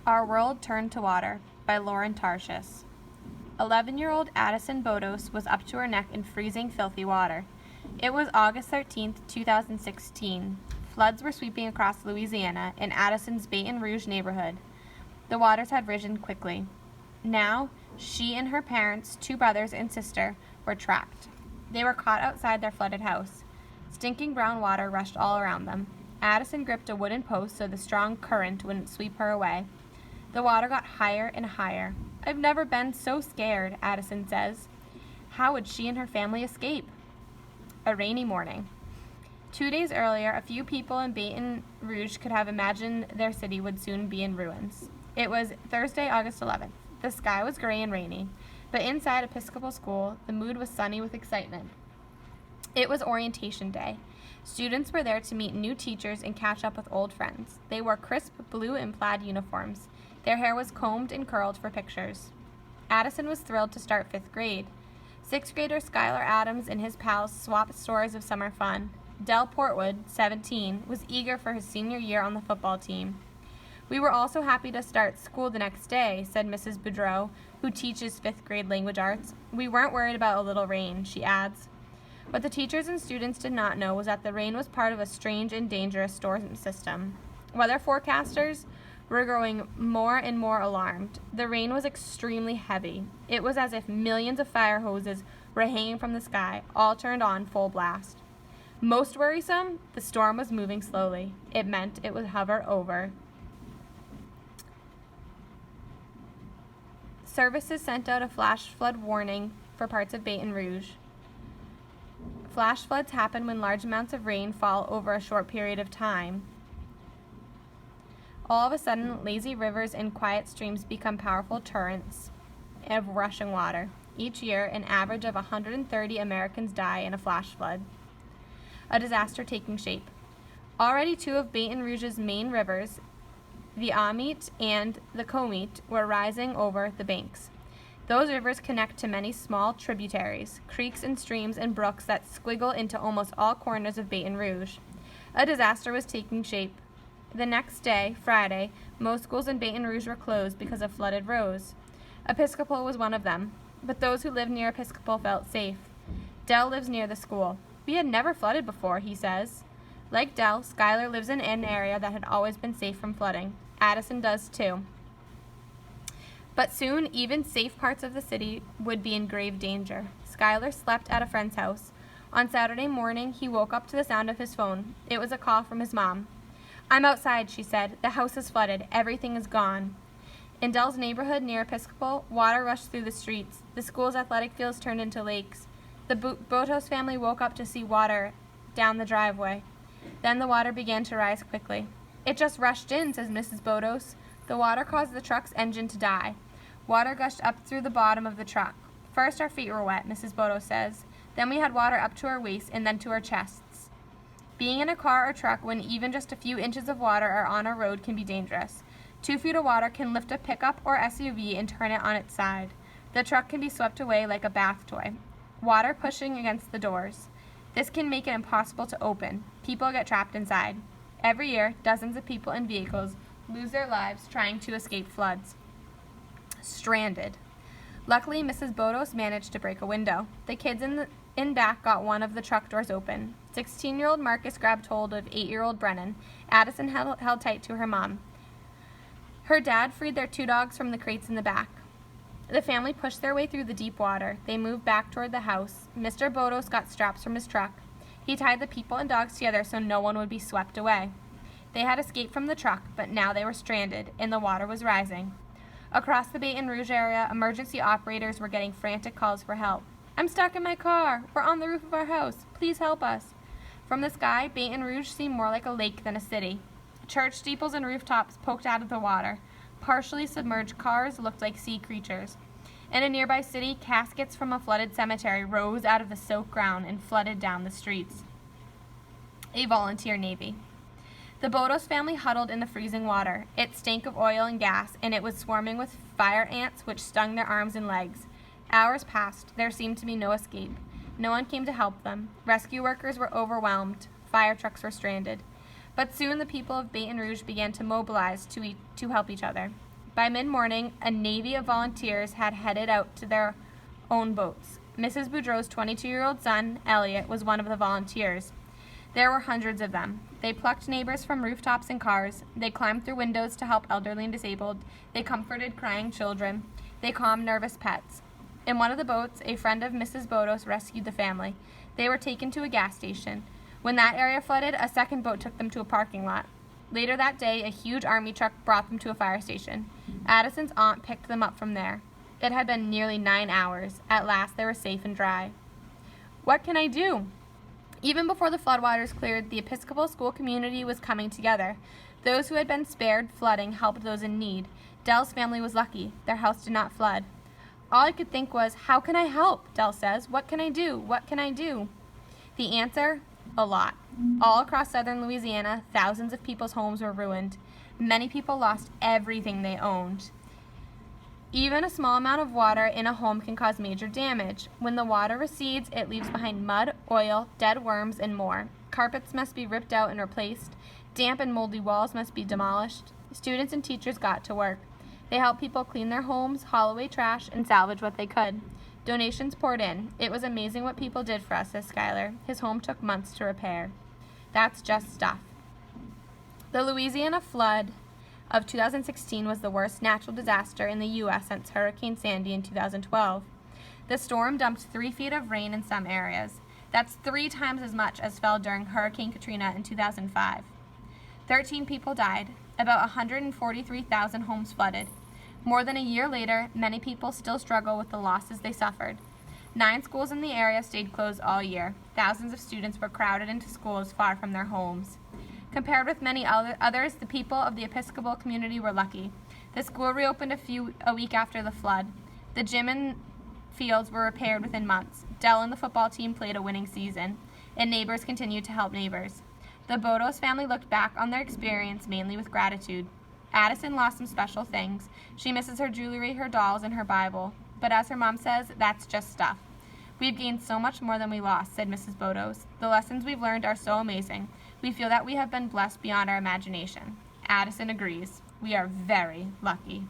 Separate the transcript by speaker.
Speaker 1: Our World Turned to Water by Lauren Tarshis. 11-year-old Addison Bodos was up to her neck in freezing, filthy water. It was August 13th, 2016. Floods were sweeping across Louisiana in Addison's Baton Rouge neighborhood. The waters had risen quickly. Now, she and her parents, 2 brothers and sister, were trapped. They were caught outside their flooded house. Stinking brown water rushed all around them. Addison gripped a wooden post so the strong current wouldn't sweep her away. The water got higher and higher. "I've never been so scared," Addison says. How would she and her family escape? A rainy morning. 2 days earlier, a few people in Baton Rouge could have imagined their city would soon be in ruins. It was Thursday, August 11th. The sky was gray and rainy, but inside Episcopal School, the mood was sunny with excitement. It was orientation day. Students were there to meet new teachers and catch up with old friends. They wore crisp blue and plaid uniforms. Their hair was combed and curled for pictures. Addison was thrilled to start 5th grade. 6th grader Skylar Adams and his pals swapped stories of summer fun. Del Portwood, 17, was eager for his senior year on the football team. "We were also happy to start school the next day," said Mrs. Boudreau, who teaches 5th grade language arts. "We weren't worried about a little rain," she adds. What the teachers and students did not know was that the rain was part of a strange and dangerous storm system. Weather forecasters were growing more and more alarmed. The rain was extremely heavy. It was as if millions of fire hoses were hanging from the sky, all turned on full blast. Most worrisome, the storm was moving slowly. It meant it would hover over. Services sent out a flash flood warning for parts of Baton Rouge. Flash floods happen when large amounts of rain fall over a short period of time. All of a sudden, lazy rivers and quiet streams become powerful torrents of rushing water. Each year, an average of 130 Americans die in a flash flood. A disaster taking shape. Already 2 of Baton Rouge's main rivers, the Amite and the Comite, were rising over the banks. Those rivers connect to many small tributaries, creeks and streams and brooks that squiggle into almost all corners of Baton Rouge. A disaster was taking shape. The next day, Friday, most schools in Baton Rouge were closed because of flooded roads. Episcopal was one of them, but those who lived near Episcopal felt safe. Del lives near the school. "We had never flooded before," he says. Like Del, Skylar lives in an area that had always been safe from flooding. Addison does too. But soon, even safe parts of the city would be in grave danger. Skylar slept at a friend's house. On Saturday morning, he woke up to the sound of his phone. It was a call from his mom. "I'm outside," she said. "The house is flooded. Everything is gone." In Del's neighborhood near Episcopal, water rushed through the streets. The school's athletic fields turned into lakes. The Botos family woke up to see water down the driveway. Then the water began to rise quickly. "It just rushed in," says Mrs. Bodos. "The water caused the truck's engine to die." Water gushed up through the bottom of the truck. "First our feet were wet," Mrs. Bodos says. "Then we had water up to our waists and then to our chests." Being in a car or truck when even just a few inches of water are on a road can be dangerous. 2 feet of water can lift a pickup or SUV and turn it on its side. The truck can be swept away like a bath toy. Water pushing against the doors. This can make it impossible to open. People get trapped inside. Every year, dozens of people and vehicles lose their lives trying to escape floods. Stranded. Luckily, Mrs. Bodos managed to break a window. The kids in back got one of the truck doors open. 16-year-old Marcus grabbed hold of 8-year-old Brennan. Addison held tight to her mom. Her dad freed their 2 dogs from the crates in the back. The family pushed their way through the deep water. They moved back toward the house. Mr. Bodos got straps from his truck. He tied the people and dogs together so no one would be swept away. They had escaped from the truck, but now they were stranded, and the water was rising. Across the Baton Rouge area, emergency operators were getting frantic calls for help. "I'm stuck in my car. We're on the roof of our house. Please help us." From the sky, Baton Rouge seemed more like a lake than a city. Church steeples and rooftops poked out of the water. Partially submerged cars looked like sea creatures. In a nearby city, caskets from a flooded cemetery rose out of the soaked ground and flooded down the streets. A volunteer navy. The Bodos family huddled in the freezing water. It stank of oil and gas, and it was swarming with fire ants which stung their arms and legs. Hours passed. There seemed to be no escape. No one came to help them. Rescue workers were overwhelmed. Fire trucks were stranded. But soon the people of Baton Rouge began to mobilize to help each other. By mid-morning, a navy of volunteers had headed out to their own boats. Mrs. Boudreau's 22-year-old son, Elliot, was one of the volunteers. There were hundreds of them. They plucked neighbors from rooftops and cars. They climbed through windows to help elderly and disabled. They comforted crying children. They calmed nervous pets. In one of the boats, a friend of Mrs. Bodos rescued the family. They were taken to a gas station. When that area flooded, a second boat took them to a parking lot. Later that day, a huge army truck brought them to a fire station. Addison's aunt picked them up from there. It had been nearly 9 hours. At last, they were safe and dry. What can I do? Even before the floodwaters cleared, the Episcopal school community was coming together. Those who had been spared flooding helped those in need. Dell's family was lucky. Their house did not flood. All I could think was, how can I help? Dell says. What can I do? What can I do? The answer? A lot. All across southern Louisiana, thousands of people's homes were ruined. Many people lost everything they owned. Even a small amount of water in a home can cause major damage. When the water recedes, it leaves behind mud, oil, dead worms, and more. Carpets must be ripped out and replaced. Damp and moldy walls must be demolished. Students and teachers got to work. They helped people clean their homes, haul away trash, and salvage what they could. Donations poured in. It was amazing what people did for us, says Schuyler. His home took months to repair. That's just stuff. The Louisiana flood of 2016 was the worst natural disaster in the U.S. since Hurricane Sandy in 2012. The storm dumped 3 feet of rain in some areas. That's 3 times as much as fell during Hurricane Katrina in 2005. 13 people died. About 143,000 homes flooded. More than a year later, many people still struggle with the losses they suffered. 9 schools in the area stayed closed all year. Thousands of students were crowded into schools far from their homes. Compared with many others, the people of the Episcopal community were lucky. The school reopened a week after the flood. The gym and fields were repaired within months. Dell and the football team played a winning season, and neighbors continued to help neighbors. The Bodos family looked back on their experience mainly with gratitude. Addison lost some special things. She misses her jewelry, her dolls, and her Bible. But as her mom says, that's just stuff. We've gained so much more than we lost, said Mrs. Bodos. The lessons we've learned are so amazing. We feel that we have been blessed beyond our imagination. Addison agrees. We are very lucky.